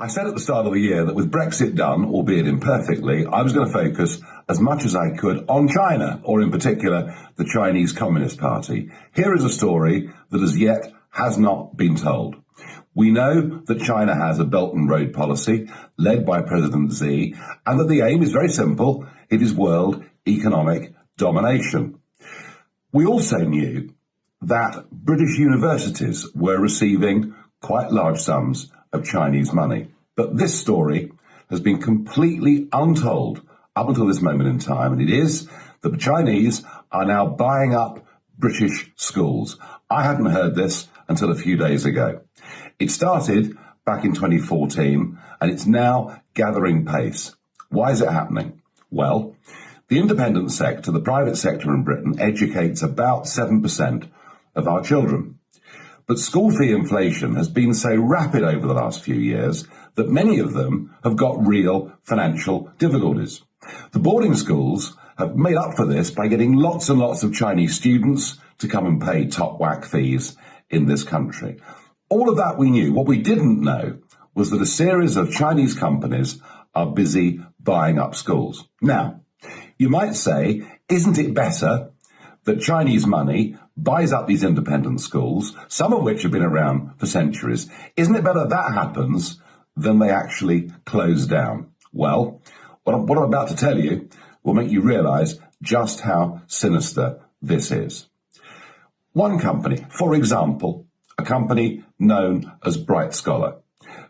I said at the start of the year that with Brexit done, albeit imperfectly, I was going to focus as much as I could on China, or in particular, the Chinese Communist Party. Here is a story that as yet has not been told. We know that China has a Belt and Road policy led by President Xi, and that the aim is very simple. It is world economic domination. We also knew that British universities were receiving quite large sums of Chinese money. But this story has been completely untold up until this moment in time, and it is that the Chinese are now buying up British schools. I hadn't heard this until a few days ago. It started back in 2014, and it's now gathering pace. Why is it happening? Well, the independent sector, the private sector in Britain, educates about 7% of our children. But school fee inflation has been so rapid over the last few years that many of them have got real financial difficulties. The boarding schools have made up for this by getting lots and lots of Chinese students to come and pay top whack fees in this country. All of that we knew. What we didn't know was that a series of Chinese companies are busy buying up schools. Now, you might say, isn't it better that Chinese money buys up these independent schools, some of which have been around for centuries? Isn't it better that happens than they actually close down? Well, what I'm about to tell you will make you realise just how sinister this is. One company, for example, a company known as Bright Scholar,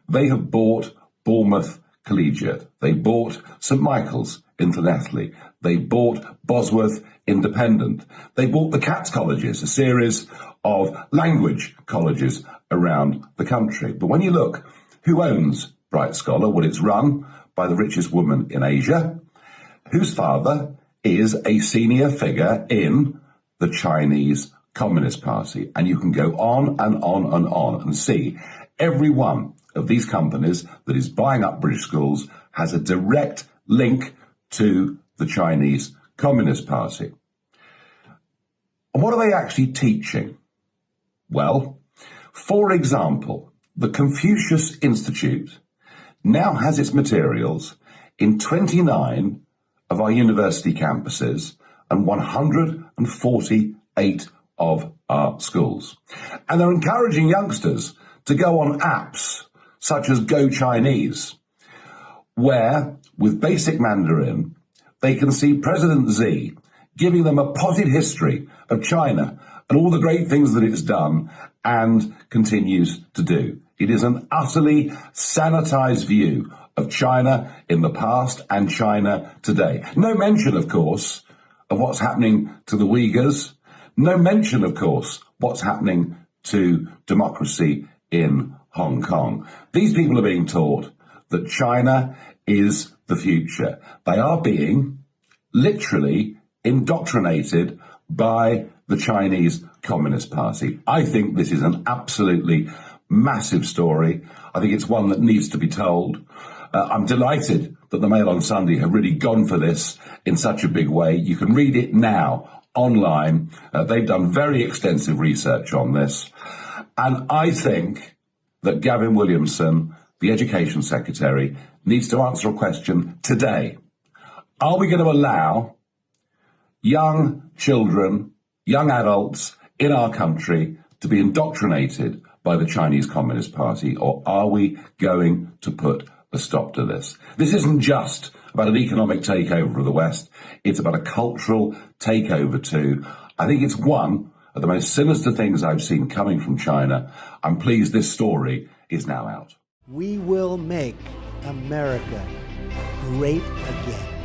they have bought Bournemouth Collegiate, they bought St Michael's in Llanelli, they bought Bosworth Independent, they bought the Cats Colleges, a series of language colleges around the country. But when you look, who owns Bright Scholar? Well, it's run by the richest woman in Asia, whose father is a senior figure in the Chinese Communist Party. And you can go on and on and on and see every one of these companies that is buying up British schools has a direct link to the Chinese Communist Party. And what are they actually teaching? Well, for example, the Confucius Institute now has its materials in 29 of our university campuses and 148 of our schools. And they're encouraging youngsters to go on apps such as Go Chinese, where, with basic Mandarin, they can see President Xi giving them a potted history of China and all the great things that it's done and continues to do. It is an utterly sanitized view of China in the past and China today. No mention, of course, of what's happening to the Uyghurs. No mention, of course, what's happening to democracy in Hong Kong. These people are being taught that China is the future. They are being literally indoctrinated by the Chinese Communist Party. I think this is an absolutely massive story. I think it's one that needs to be told. I'm delighted that the Mail on Sunday have really gone for this in such a big way. You can read it now online. They've done very extensive research on this. And I think that Gavin Williamson, the Education Secretary, needs to answer a question today. Are we going to allow young children, young adults in our country to be indoctrinated by the Chinese Communist Party, or are we going to put a stop to this? This isn't just about an economic takeover of the West. It's about a cultural takeover too. I think it's one of the most sinister things I've seen coming from China. I'm pleased this story is now out. We will make America great again.